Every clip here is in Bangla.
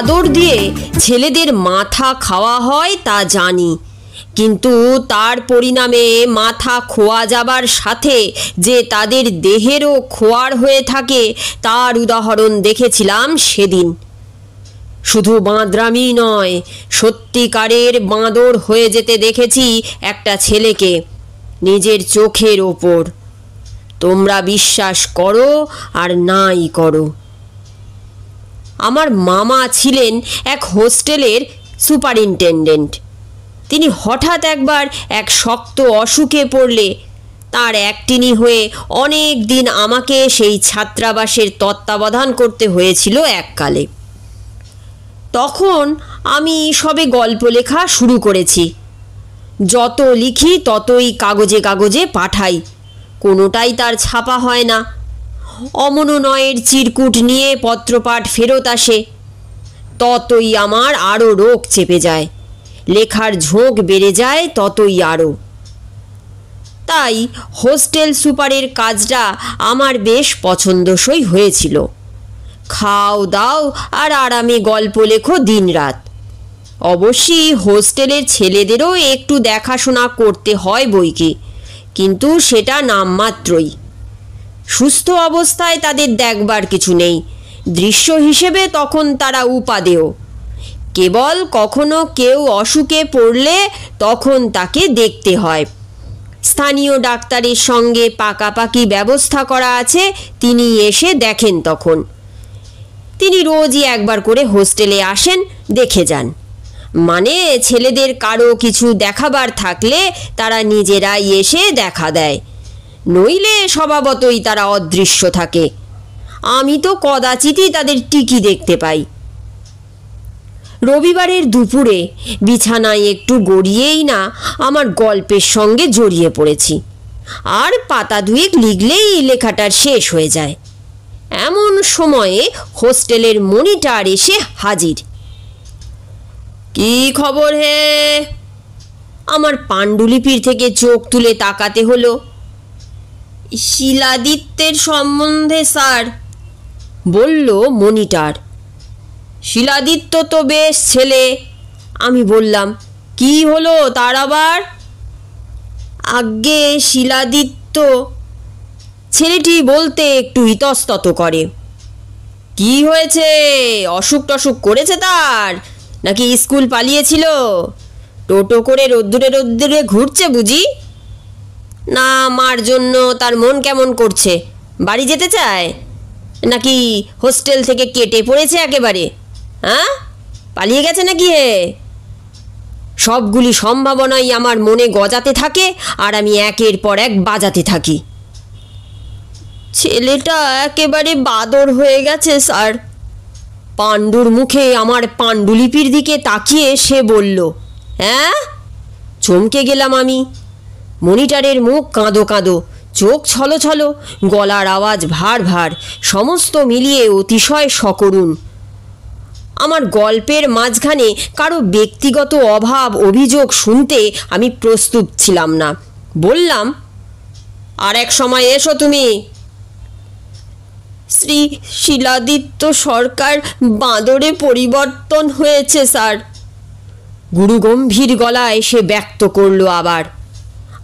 বাদর দিয়ে ছেলেদের মাথা খাওয়া হয় তা জানি, কিন্তু তার পরিণামে মাথা খোয়া যাবার সাথে যে তাদের দেহেরও খোয়ার হয়ে থাকে তার উদাহরণ দেখেছিলাম সেদিন। শুধু বাঁদরামি নয়, সত্যিকারের বাঁদর হয়ে যেতে দেখেছি একটা ছেলেকে নিজের চোখের ওপর। তোমরা বিশ্বাস করো আর নাই করো। আমার মামা ছিলেন এক হোস্টেলের সুপারিনটেনডেন্ট। তিনি হঠাৎ একবার এক শক্ত অসুখে পড়লে তার একটিনি হয়ে অনেক দিন আমাকে সেই ছাত্রাবাসের তত্ত্বাবধান করতে হয়েছিল এককালে। তখন আমি সবে গল্প লেখা শুরু করেছি। যত লিখি ততই কাগজে কাগজে পাঠাই, কোনোটাই তার ছাপা হয় না। অমনোনয়ের চিরকুট নিয়ে পত্রপাঠ ফেরত আসে, ততই আমার আরও রোগ চেপে যায়, লেখার ঝোঁক বেড়ে যায় ততই আরও। তাই হোস্টেল সুপারের কাজটা আমার বেশ পছন্দসই হয়েছিল। খাও দাও আর আরামে গল্প লেখো দিনরাত। অবশ্যই হোস্টেলের ছেলেদেরও একটু দেখাশোনা করতে হয় বইকি, কিন্তু সেটা নামমাত্রই। সুস্থ অবস্থায় তাদের দেখবার কিছু নেই, দৃশ্য হিসেবে তখন তারা উপাদেয়। কেবল কখনো কেউ অসুখে পড়লে তখন তাকে দেখতে হয়। স্থানীয় ডাক্তারের সঙ্গে পাকাপাকি ব্যবস্থা করা আছে, তিনি এসে দেখেন। তখন তিনি রোজই একবার করে হোস্টেলে আসেন, দেখে যান। মানে ছেলেদের কারো কিছু দেখাবার থাকলে তারা নিজেরাই এসে দেখা দেয়, নইলে স্বভাবতই তারা অদৃশ্য থাকে। আমি তো কদাচিৎই তাদের টিকি দেখতে পাই। রবিবারের দুপুরে বিছানায় একটু গড়িয়েই না আমার গল্পের সঙ্গে জড়িয়ে পড়েছি, আর পাতা দুয়েক লিখলেই লেখাটার শেষ হয়ে যায়। এমন সময়ে হোস্টেলের মনিটর এসে হাজির। কি খবর হে? আমার পাণ্ডুলিপির থেকে চোখ তুলে তাকাতে হলো। শিলাদিত্যের সম্বন্ধে স্যার, বলল মনিটর। শিলাদিত্য তো বেশ ছেলে। আমি বললাম, কি হলো তার আবার? আজ্ঞে শিলাদিত্য, ছেলেটি বলতে একটু ইতস্তত করে। কি হয়েছে? অসুখ টসুখ করেছে তার, নাকি স্কুল পালিয়েছিল? টোটো করে রোদ্দুরে রোদ্দুরে ঘুরছে বুঝি? না মার জন্য তার মন কেমন করছে, বাড়ি যেতে চায়? নাকি হোস্টেল থেকে কেটে পড়েছে একেবারে? হ্যাঁ, পালিয়ে গেছে নাকি হে? সবগুলি সম্ভাবনাই আমার মনে গজাতে থাকে, আর আমি একের পর এক বাজাতে থাকি। ছেলেটা একেবারে বাদর হয়ে গেছে স্যার। পাণ্ডুর মুখে আমার পাণ্ডুলিপির দিকে তাকিয়ে সে বলল। হ্যাঁ? চমকে গেলাম আমি। মনিটরের মুখ কাঁদো কাঁদো, চোখ ছলো ছলো, গলার আওয়াজ ভার ভার, সমস্ত মিলিয়ে অতিশয় সকরুণ। আমার গল্পের মাঝখানে কারো ব্যক্তিগত অভাব অভিযোগ শুনতে আমি প্রস্তুত ছিলাম না। বললাম, আর এক সময় এসো তুমি। শ্রী শিলাদিত্য সরকার বাঁদরে পরিবর্তন হয়েছে স্যার, গুরুগম্ভীর গলায় সে ব্যক্ত করল আবার।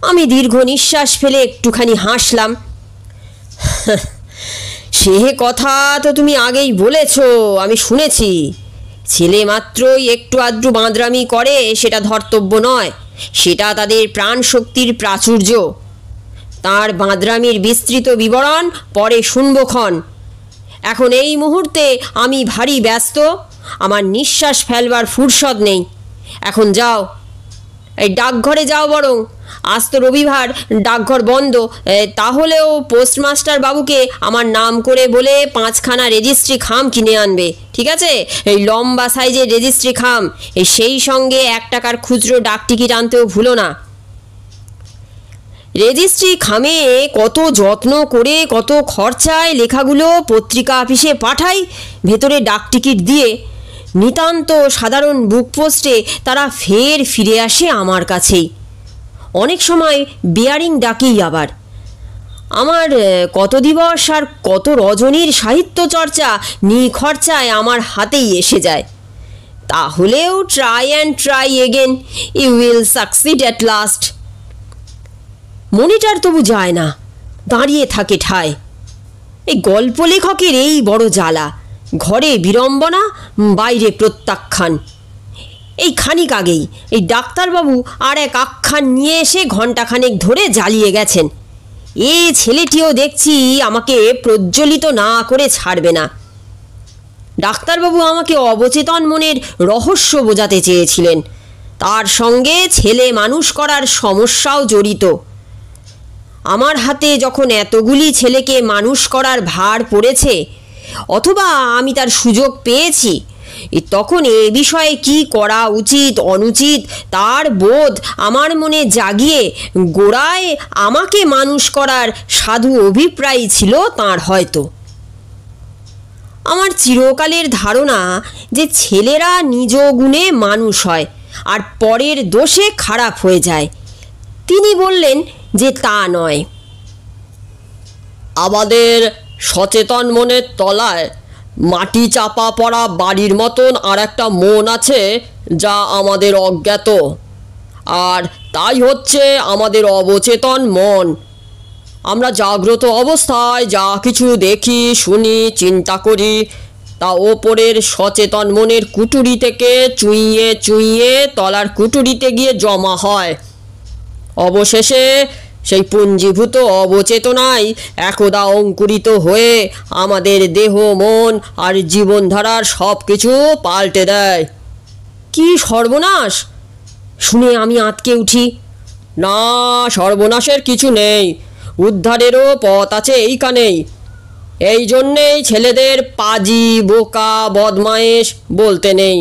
আমি দীর্ঘ নিঃশ্বাস ফেলে একটুখানি হাসলাম। সে কথা তো তুমি আগেই বলেছ, আমি শুনেছি। ছেলে মাত্রই একটু আধটু বাঁদরামি করে সেটা ধর্তব্য নয়, সেটা তাদের প্রাণ শক্তির প্রাচুর্য। তার বাঁদরামির বিস্তৃত বিবরণ পরে শুনবক্ষণ। এখন এই মুহূর্তে আমি ভারী ব্যস্ত, আমার নিঃশ্বাস ফেলবার ফুরসত নেই। এখন যাও, এই ডাকঘরে যাও বরং। আজ তো রবিবার, ডাকঘর বন্ধ। তাহলেও পোস্টমাস্টার বাবুকে আমার নাম করে বলে 5খানা রেজিস্ট্রি খাম কিনে আনবে, ঠিক আছে? এই লম্বা সাইজের রেজিস্ট্রি খাম, সেই সঙ্গে 1 টাকার খুচরো ডাক টিকিট আনতেও ভুলো না। রেজিস্ট্রি খামে কত যত্ন করে, কত খরচায় লেখাগুলো পত্রিকা অফিসে পাঠাই ভেতরে ডাক টিকিট দিয়ে। নিতান্ত সাধারণ বুক পোস্টে তারা ফের ফিরে আসে আমার কাছেই। অনেক সময় বেয়ারিং ডাকেই আবার। আমার কত দিবস আর কত রজনীর সাহিত্য চর্চা নিখরচায় আমার হাতেই এসে যায়। তাহলেও try and try again, you will succeed at last. Monitor তবু যায় না, দাঁড়িয়ে থাকে ঠায়। এই গল্প লেখকের এই বড় জ্বালা, ঘরে বিড়ম্বনা, বাইরে প্রত্যাখ্যান। এই খানিক আগেই এই ডাক্তারবাবু আর এক আখ্যান নিয়ে এসে ঘণ্টাখানেক ধরে জ্বালিয়ে গেছেন। এ ছেলেটিও দেখছি আমাকে প্রজ্বলিত না করে ছাড়বে না। ডাক্তারবাবু আমাকে অবচেতন মনের রহস্য বোঝাতে চেয়েছিলেন, তার সঙ্গে ছেলে মানুষ করার সমস্যাও জড়িত। আমার হাতে যখন এতগুলি ছেলেকে মানুষ করার ভার পড়েছে, অথবা আমি তার সুযোগ পেয়েছি, তখন এ বিষয়ে কি করা উচিত অনুচিত তার বোধ আমার মনে জাগিয়ে গোড়ায় আমাকে মানুষ করার সাধু অভিপ্রায় ছিল তাঁর হয়তো। আমার চিরকালের ধারণা যে ছেলেরা নিজ গুণে মানুষ হয় আর পরের দোষে খারাপ হয়ে যায়। তিনি বললেন যে তা নয়। আমাদের সচেতন মনের তলায় মাটি চাপা পড়া বাড়ির মতন আর একটা মন আছে যা আমাদের অজ্ঞাত, আর তাই হচ্ছে আমাদের অবচেতন মন। আমরা জাগ্রত অবস্থায় যা কিছু দেখি, শুনি, চিন্তা করি, তা ওপরের সচেতন মনের কুটুরি থেকে চুইয়ে চুইয়ে তলার কুটুরিতে গিয়ে জমা হয়। অবশেষে সেই পুঞ্জীভূত অবচেতনায় একদা অঙ্কুরিত হয়ে আমাদের দেহ, মন আর জীবনধারার সব কিছু পাল্টে দেয়। কি সর্বনাশ! শুনে আমি আঁতকে উঠি। না, সর্বনাশের কিছু নেই, উদ্ধারেরও পথ আছে এইখানেই। এই জন্যেই ছেলেদের পাজি, বোকা, বদমায়েশ বলতে নেই,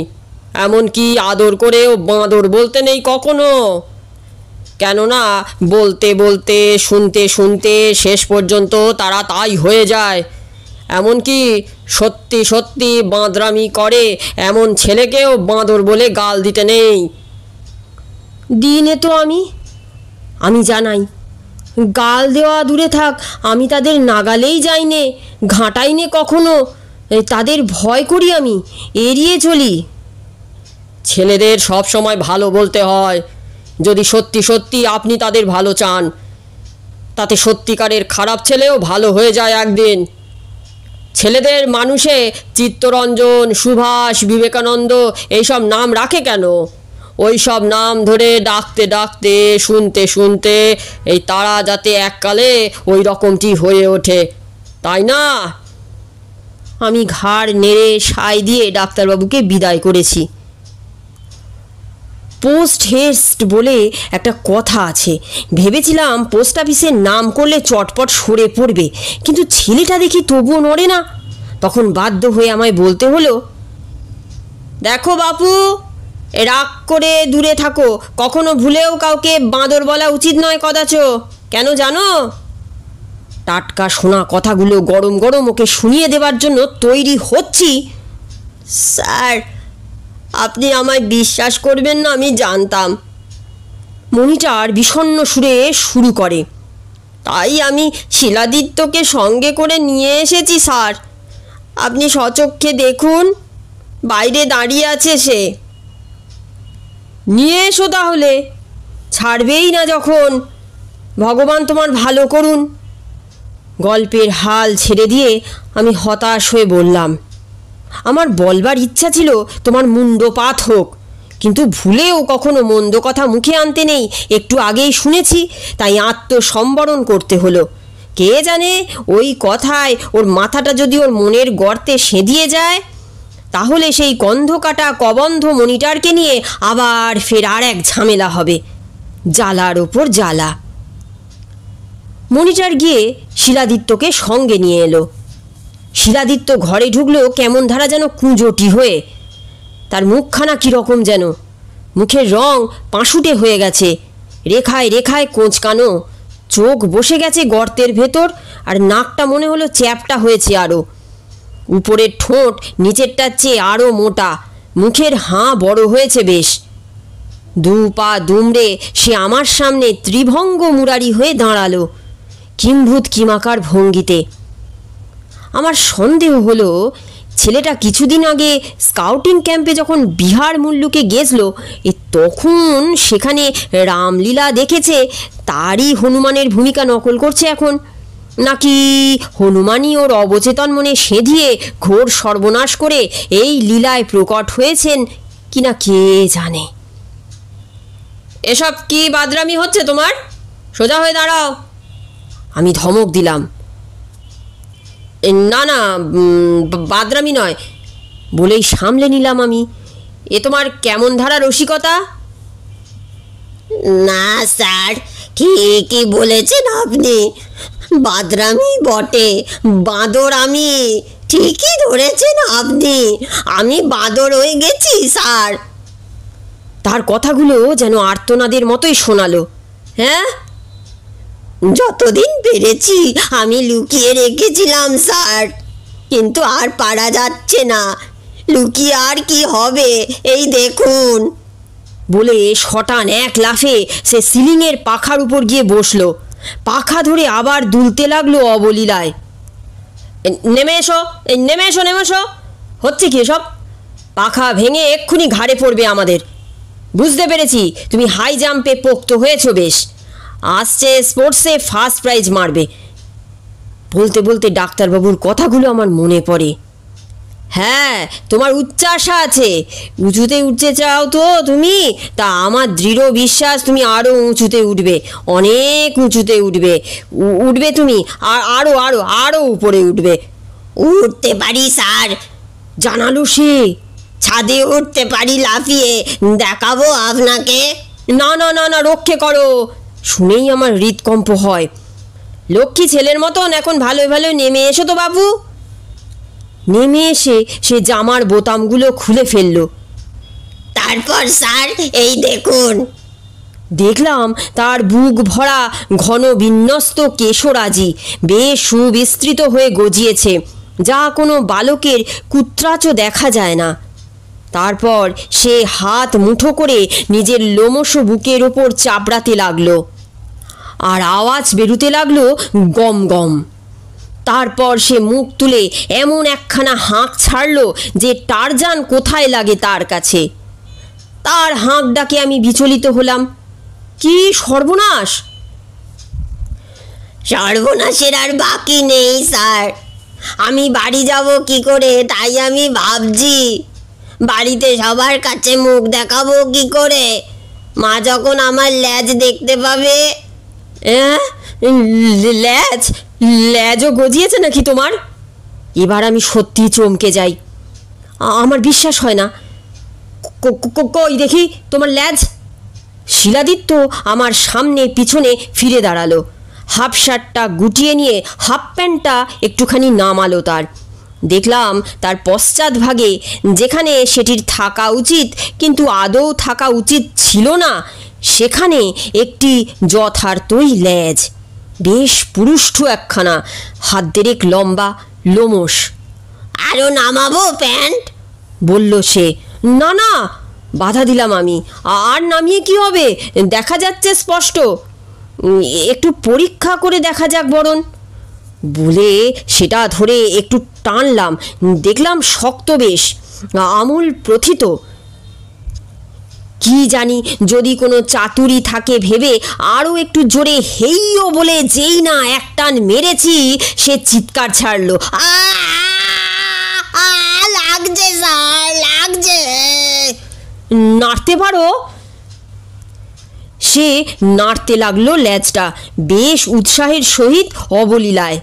এমনকি আদর করেও বাঁদর বলতে নেই কখনো। কেননা বলতে বলতে, শুনতে শুনতে শেষ পর্যন্ত তারা তাই হয়ে যায়। এমনকি সত্যি সত্যি বাঁদরামি করে এমন ছেলেকেও বাঁদর বলে গাল দিতে নেই। দিনে তো আমি জানাই, গাল দেওয়া দূরে থাক, আমি তাদের নাগালেই যাইনে, ঘাঁটাইনে কখনো। তাদের ভয় করি, আমি এড়িয়ে চলি। ছেলেদের সব সময় ভালো বলতে হয় যদি সত্যি সত্যি আপনি তাদের ভালো চান। তাতে সত্যিকারের খারাপ ছেলেও ভালো হয়ে যায় একদিন। ছেলেদের মানুষে চিত্তরঞ্জন, সুভাষ, বিবেকানন্দ এইসব নাম রাখে কেন? ওই সব নাম ধরে ডাকতে ডাকতে, শুনতে শুনতে এই তারা যাতে এককালে ওই রকমটি হয়ে ওঠে, তাই না? আমি ঘাড় নেড়ে সায় দিয়ে ডাক্তারবাবুকে বিদায় করেছি। পোস্ট হেস্ট বলে একটা কথা আছে, ভেবেছিলাম পোস্ট অফিসের নাম করলে চটপট সরে পড়বে, কিন্তু ছেলেটা দেখি তবুও নড়ে না। তখন বাধ্য হয়ে আমায় বলতে হলো, দেখো বাপু, রাগ করে দূরে থাকো, কখনো ভুলেও কাউকে বাঁদর বলা উচিত নয় কদাচ। কেন জানো? টাটকা শোনা কথাগুলো গরম গরম ওকে শুনিয়ে দেবার জন্য তৈরি হচ্ছি। স্যার, আপনি আমায় বিশ্বাস করবেন না আমি জানতাম। মনিটার বিষণ্ণ সুরে শুরু করে, তাই আমি শিলাদিত্যকে সঙ্গে করে নিয়ে এসেছি স্যার। আপনি স্বচক্ষে দেখুন, বাইরে দাঁড়িয়ে আছে সে। নিয়ে এসো তাহলে, ছাড়বেই না যখন। ভগবান তোমার ভালো করুন। গল্পের হাল ছেড়ে দিয়ে আমি হতাশ হয়ে বললাম, আমার বলবার ইচ্ছা ছিল তোমার মুন্ডপাত হোক, কিন্তু ভুলেও কখনো মন্দ কথা মুখে আনতে নেই। একটু আগেই শুনেছি, তাই আত্মসম্বরণ করতে হলো। কে জানে ওই কথায় ওর মাথাটা যদি ওর মনের গর্তে সেঁধিয়ে যায়, তাহলে সেই গন্ধকাটা কবন্ধ মনিটারকে নিয়ে আবার ফের আর এক ঝামেলা হবে, জ্বালার ওপর জ্বালা। মনিটার গিয়ে শিলাদিত্যকে সঙ্গে নিয়ে এলো। শিলাদিত্য ঘরে ঢুকলো কেমন ধারা যেন কুঁজোটি হয়ে। তার মুখখানা কীরকম যেন, মুখের রং পাঁশুটে হয়ে গেছে, রেখায় রেখায় কোঁচকানো, চোখ বসে গেছে গর্তের ভেতর, আর নাকটা মনে হলো চ্যাপটা হয়েছে আরও। উপরের ঠোঁট নিচেরটার চেয়ে আরও মোটা, মুখের হাঁ বড় হয়েছে বেশ। দু পা দুমড়ে সে আমার সামনে ত্রিভঙ্গ মুরারি হয়ে দাঁড়ালো, কিম্ভূত কিমাকার ভঙ্গিতে। আমার সন্দেহ হলো ছেলেটা কিছুদিন আগে স্কাউটিং ক্যাম্পে যখন বিহার মুল্লুকে গেছল, তখন সেখানে রামলীলা দেখেছে, তারই হনুমানের ভূমিকা নকল করছে এখন। নাকি হনুমানই ওর অবচেতন মনে সেধিয়ে ঘোর সর্বনাশ করে এই লীলায় প্রকট হয়েছেন কিনা কে জানে। এসব কি বাদরামি হচ্ছে তোমার? সোজা হয়ে দাঁড়াও। আমি ধমক দিলাম। না না, বাদরামি নয় বলেই সামলে নিলাম আমি। এ তোমার কেমন ধারা রসিকতা? না স্যার, কি বলেছেন আপনি? বাদরামি বটে, বাঁদর আমি। ঠিকই ধরেছেন আপনি, আমি বাঁদর হয়ে গেছি স্যার। তার কথাগুলো যেন আর্তনাদের মতোই শোনালো। হ্যাঁ, যতদিন পেরেছি আমি লুকিয়ে রেখেছিলাম স্যার, কিন্তু আর পারা যাচ্ছে না। লুকিয়ে আর কি হবে, এই দেখুন। বলে শটান এক লাফে সে সিলিংয়ের পাখার উপর গিয়ে বসলো। পাখা ধরে আবার দুলতে লাগলো অবলীলায়। নেমে এসো, নেমে এসো, নেমে এসো। হচ্ছে কি এসব? পাখা ভেঙে এক্ষুনি ঘাড়ে পড়বে আমাদের। বুঝতে পেরেছি তুমি হাই জাম্পে পোক্ত হয়েছো বেশ। আসছে স্পোর্টসে ফার্স্ট প্রাইজ মারবে। বলতে বলতে ডাক্তারবাবুর কথাগুলো আমার মনে পড়ে। হ্যাঁ, তোমার উচ্চাশা আছে, উঁচুতে উঠতে চাও তো তুমি। তা আমার দৃঢ় বিশ্বাস তুমি আরও উঁচুতে উঠবে, অনেক উঁচুতে উঠবে। উঠবে তুমি, আর আরও আরও আরও উপরে উঠবে। উঠতে পারি স্যার, জানালো সে। ছাদে উঠতে পারি লাফিয়ে, দেখাবো আপনাকে। না না না না, রক্ষে করো। শুনেই আমার হৃদকম্প হয়। লক্ষ্মী ছেলের মতন এখন ভালোই ভালোই নেমে এসো তো বাবু। নেমে এসে সে জামার বোতামগুলো খুলে ফেলল। তারপর স্যার এই দেখুন। দেখলাম তার বুক ভরা ঘন বিন্যস্ত কেশরাজি বেশ সুবিস্তৃত হয়ে গজিয়েছে, যা কোনো বালকের কুত্রাচও দেখা যায় না। তারপর সে হাত মুঠো করে নিজের লোমশ বুকের ওপর চাপড়াতে লাগলো, আর আওয়াজ বেরুতে লাগলো গম গম। তারপর সে মুখ তুলে এমন একখানা হাঁক ছাড়ল যে টারজান কোথায় লাগে তার কাছে। তার হাঁক ডাকে আমি বিচলিত হলাম। কি সর্বনাশ! সর্বনাশের আর বাকি নেই স্যার। আমি বাড়ি যাব কি করে তাই আমি ভাবছি। বাড়িতে সবার কাছে মুখ দেখাবো কি করে? মা যখন আমার ল্যাজ দেখতে পাবে। ল্যাজ? ল্যাজও গজিয়েছে নাকি তোমার? এবার আমি সত্যি চমকে যাই। আমার বিশ্বাস হয় না। কই দেখি তোমার ল্যাজ। শিলাদিত্য আমার সামনে পিছনে ফিরে দাঁড়ালো। হাফ শার্টটা গুটিয়ে নিয়ে হাফ প্যান্টটা একটুখানি নামালো তার। দেখলাম তার পশ্চাৎভাগে, যেখানে সেটির থাকা উচিত কিন্তু আদৌ থাকা উচিত ছিল না, সেখানে একটি যথার্থই ল্যাজ। বেশ পুরুষ্ঠ একখানা, হাত দেড়েক লম্বা, লোমশ। আরও নামাবো প্যান্ট? বলল সে। না না, বাধা দিলাম আমি। আর নামিয়ে কি হবে, দেখা যাচ্ছে স্পষ্ট। একটু পরীক্ষা করে দেখা যাক বরং। বলে সেটা ধরে একটু টানলাম, দেখলাম শক্ত বেশ, আমূল প্রথিত। কি জানি যদি কোনো চাতুরি থাকে ভেবে আরও একটু জোরে হেইও বলে যেই না এক টান মেরেছি, সে চিৎকার ছাড়ল। লাগছে স্যার, লাগছে। নাড়তে পারো? সে নাড়তে লাগলো ল্যাজটা বেশ উৎসাহের সহিত অবলীলায়।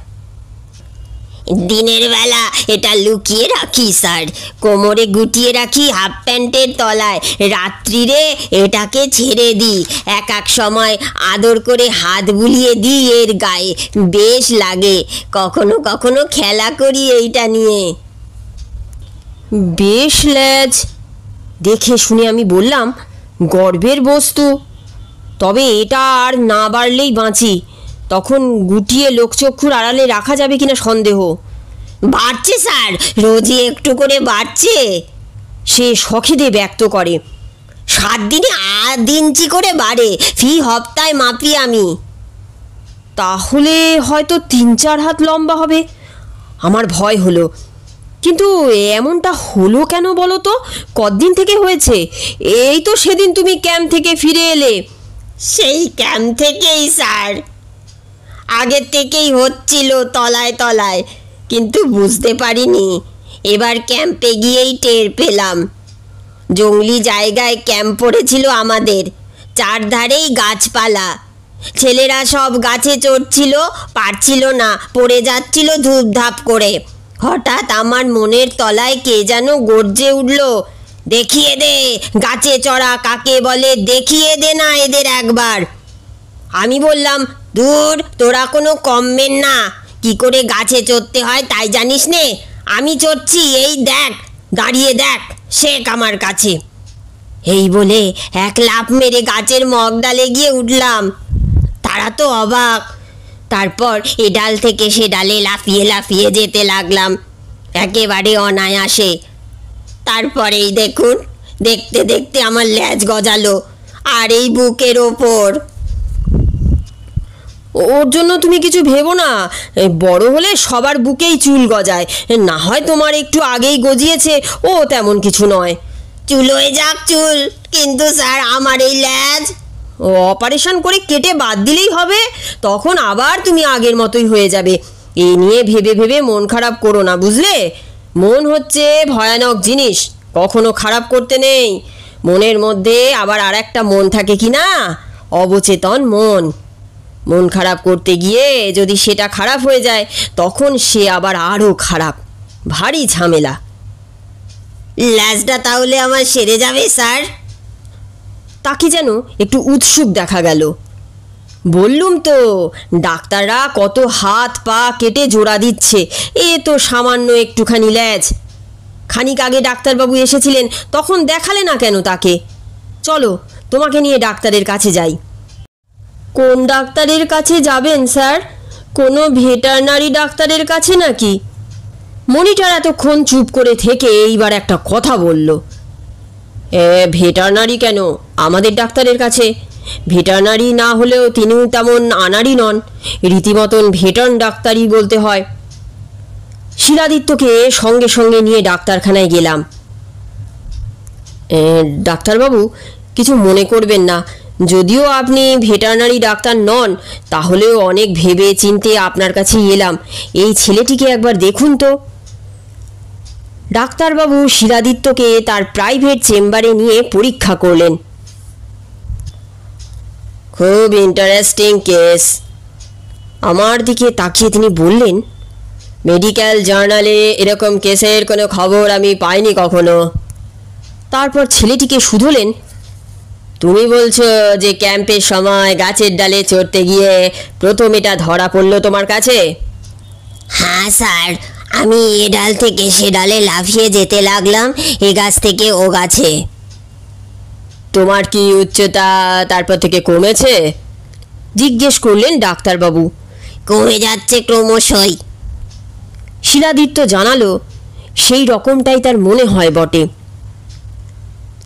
দিনের বেলা এটা লুকিয়ে রাখি স্যার, কোমরে গুটিয়ে রাখি হাফ প্যান্টের তলায়। রাত্রিরে এটাকে ছেড়ে দিই, এক এক সময় আদর করে হাত বুলিয়ে দিই এর গায়ে, বেশ লাগে। কখনো কখনো খেলা করি এইটা নিয়ে। বেশ ল্যাজ দেখে শুনে আমি বললাম, গর্বের বস্তু। তবে এটা আর না বাড়লেই বাঁচি। তখন গুটিয়ে লোকচক্ষুর আড়ালে রাখা যাবে কিনা সন্দেহ। বাড়ছে স্যার, রোজই একটু করে বাড়ছে। সে শখিদে ব্যক্ত করে। 7 দিনে 8 ইঞ্চি করে বাড়ে, ফি হপ্তায় মাপি আমি। তাহলে হয়তো 3-4 হাত লম্বা হবে। আমার ভয় হলো। কিন্তু এমনটা হলো কেন বলো তো? কতদিন থেকে হয়েছে? এই তো সেদিন তুমি ক্যাম্প থেকে ফিরে এলে। সেই ক্যাম্প থেকেই স্যার, আগের থেকেই হচ্ছিল তলায় তলায়, কিন্তু বুঝতে পারিনি। এবার ক্যাম্পে গিয়েই টের পেলাম। জঙ্গলি জায়গায় ক্যাম্প পড়েছিল আমাদের, চারধারেই গাছপালা। ছেলেরা সব গাছে চড়ছিল, পারছিল না, পড়ে যাচ্ছিল ধূপধাপ করে। হঠাৎ আমার মনের তলায় কে যেন গর্জে উঠল, দেখিয়ে দে গাছে চড়া কাকে বলে, দেখিয়ে দে না এদের একবার। আমি বললাম, দূর, তোরা কোনো কমবেন না, কি করে গাছে চড়তে হয় তাই জানিস নে? আমি চড়ছি, এই দেখ, দাঁড়িয়ে দেখ, শেখ আমার কাছে। এই বলে এক লাফ মেরে গাছের মগডালে গিয়ে উঠলাম। তারা তো অবাক। তারপর এ ডাল থেকে সে ডালে লাফিয়ে লাফিয়ে যেতে লাগলাম, একেবারে অনায়াসে। তারপরেই দেখুন, দেখতে দেখতে আমার ল্যাজ গজালো, আর এই বুকের ওপর। ওর জন্য তুমি কিছু ভেবো না, বড় হলে সবার বুকেই চুল গজায়, না হয় তোমার একটু আগেই গজিয়েছে, ও তেমন কিছু নয়। চুল হয়ে যাক চুল, কিন্তু স্যার আমার এই ল্যাজ। অপারেশন করে কেটে বাদ দিলেই হবে, তখন আবার তুমি আগের মতোই হয়ে যাবে। এ নিয়ে ভেবে ভেবে মন খারাপ করো না, বুঝলে? মন হচ্ছে ভয়ানক জিনিস, কখনো খারাপ করতে নেই। মনের মধ্যে আবার আর একটা মন থাকে কি না, অবচেতন মন। মন খারাপ করতে গিয়ে যদি সেটা খারাপ হয়ে যায়, তখন সে আবার আরও খারাপ, ভারী ঝামেলা। ল্যাজটা তাহলে আমার সেরে যাবে স্যার? তাকে যেন একটু উৎসুক দেখা গেল। বললুম তো, ডাক্তাররা কত হাত পা কেটে জোড়া দিচ্ছে, এ তো সামান্য একটুখানি ল্যাজ। খানিক আগে ডাক্তারবাবু এসেছিলেন, তখন দেখালে না কেন তাকে? চলো, তোমাকে নিয়ে ডাক্তারের কাছে যাই। কোন ডাক্তারের কাছে যাবেন স্যার? কোনো ভেটারনারি ডাক্তারের কাছে নাকি? মনিটর এতক্ষণ চুপ করে থেকে এইবার একটা কথা বলল। ভেটারনারি কেন, আমাদের ডাক্তারের কাছে। ভেটারনারি না হলেও তিনিও তেমন আনাড়ি নন, রীতিমতন ভেটার্ন ডাক্তারই বলতে হয়। শিলাদিত্যকে সঙ্গে সঙ্গে নিয়ে ডাক্তারখানায় গেলাম। ডাক্তারবাবু, কিছু মনে করবেন না, যদিও আপনি ভেটারনারি ডাক্তার নন, তাহলেও অনেক ভেবে চিনতে আপনার কাছেই এলাম। এই ছেলেটিকে একবার দেখুন তো। ডাক্তারবাবু শিলাদিত্যকে তার প্রাইভেট চেম্বারে নিয়ে পরীক্ষা করলেন। খুব ইন্টারেস্টিং কেস। আমার দিকে তাকিয়ে তিনি বললেন, মেডিকেল জার্নালে এরকম কেসের কোনো খবর আমি পাইনি কখনো। তারপর ছেলেটিকে শুধোলেন, তুমি বলছো যে ক্যাম্পের সময় গাছের ডালে চড়তে গিয়ে প্রথম এটা ধরা পড়লো তোমার কাছে? হ্যাঁ স্যার, আমি এ ডাল থেকে সে ডালে লাফিয়ে যেতে লাগলাম, এ গাছ থেকে ও গাছে। তোমার কি উচ্চতা তারপর থেকে কমেছে? জিজ্ঞেস করলেন ডাক্তারবাবু। কমে যাচ্ছে ক্রমশই। শিলাদিত্য জানালো, সেই রকমটাই তার মনে হয় বটে।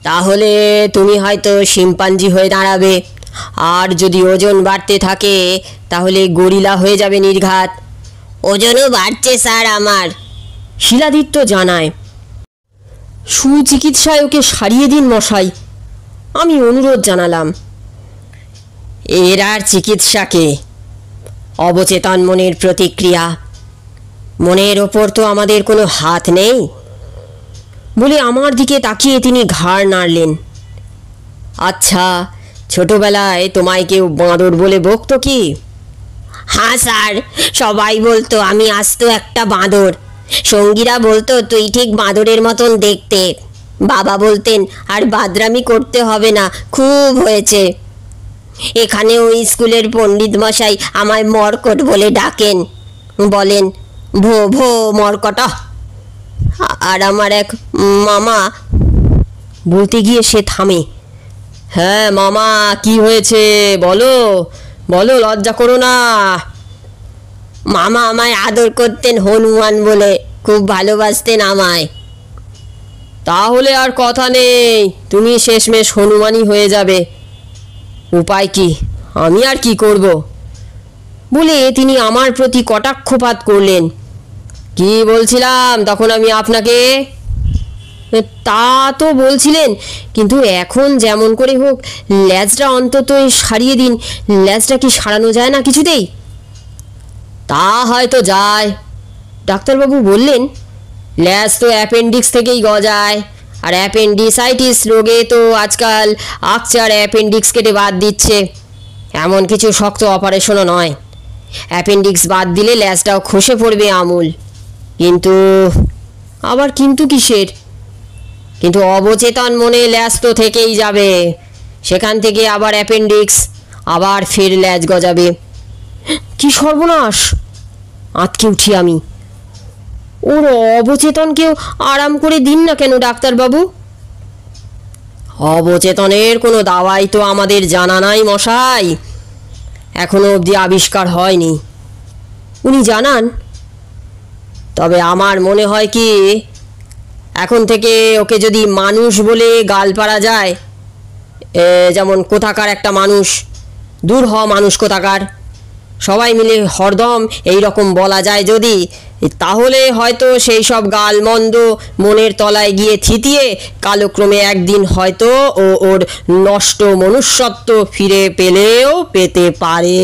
তাহলে তুমি হয়তো শিম্পাঞ্জি হয়ে দাঁড়াবে, আর যদি ওজন বাড়তে থাকে তাহলে গরিলা হয়ে যাবে নির্ঘাত। ওজনও বাড়ছে স্যার আমার, শিলাদিত্য জানায়। সুচিকিৎসায় ওকে সারিয়ে দিন মশাই, আমি অনুরোধ জানালাম। এর আর চিকিৎসাকে, অবচেতন মনের প্রতিক্রিয়া, মনের ওপর তো আমাদের কোনো হাত নেই বলে আমার দিকে তাকিয়ে তিনি ঘাড় নাড়লেন। আচ্ছা, ছোটবেলায় তোমায় কেউ বাঁদর বলে বকতো কি? হ্যাঁ স্যার, সবাই বলতো আমি আস্ত একটা বাঁদর। সঙ্গীরা বলতো তুই ঠিক বাঁদরের মতন দেখতে। বাবা বলতেন আর বাদরামি করতে হবে না, খুব হয়েছে। এখানেও স্কুলের পণ্ডিত মশাই আমায় মরকট বলে ডাকেন, বলেন ভো ভো মরকট। আর আমার এক মামা। বলতে গিয়ে সে থামে। হ্যাঁ মামা, কি হয়েছে বলো বলো, লজ্জা করো না। মামা আমায় আদর করতেন হনুমান বলে, খুব ভালোবাসতেন আমায়। তাহলে আর কথা নেই, তুমি শেষমেশ হনুমানই হয়ে যাবে। উপায় কি, আমি আর কি করব বলে তিনি আমার প্রতি কটাক্ষপাত করলেন। কি বলছিলাম তখন আমি আপনাকে? তা তো বলছিলেন, কিন্তু এখন যেমন করে হোক ল্যাজটা অন্তত সারিয়ে দিন। ল্যাজটা কি সারানো যায় না কিছুতেই? তা হয়তো যায়। ডাক্তারবাবু বললেন, ল্যাজ তো অ্যাপেন্ডিক্স থেকেই গজায়, আর অ্যাপেন্ডিসাইটিস রোগে তো আজকাল আকচার অ্যাপেন্ডিক্স কেটে বাদ দিচ্ছে। এমন কিছু শক্ত অপারেশনও নয়। অ্যাপেন্ডিক্স বাদ দিলে ল্যাজটাও খসে পড়বে আমূল। কিন্তু আবার কিন্তু কিসের? কিন্তু অবচেতন মনে ল্যাজ তো থেকেই যাবে, সেখান থেকে আবার অ্যাপেন্ডিক্স, আবার ফের ল্যাজ গজাবে। কি সর্বনাশ! আঁতকে উঠি আমি। ওর অবচেতনকেও আরাম করে দিন না কেন ডাক্তারবাবু? অবচেতনের কোনো দাওয়াই তো আমাদের জানা নাই মশাই, এখনো অবধি আবিষ্কার হয়নি। উনি জানান? তবে আমার মনে হয় কি, এখন থেকে ওকে যদি মানুষ বলে গাল পাড়া যায়, যেমন কোথাকার একটা মানুষ, দূর হ মানুষ কোথাকার, সবাই মিলে হরদম এই রকম বলা যায় যদি, তাহলে হয়তো সেই সব গালমন্দ মনের তলায় গিয়ে থিতিয়ে কালক্রমে একদিন হয়তো ওর নষ্ট মনুষ্যত্ব ফিরে পেলেও পেতে পারে।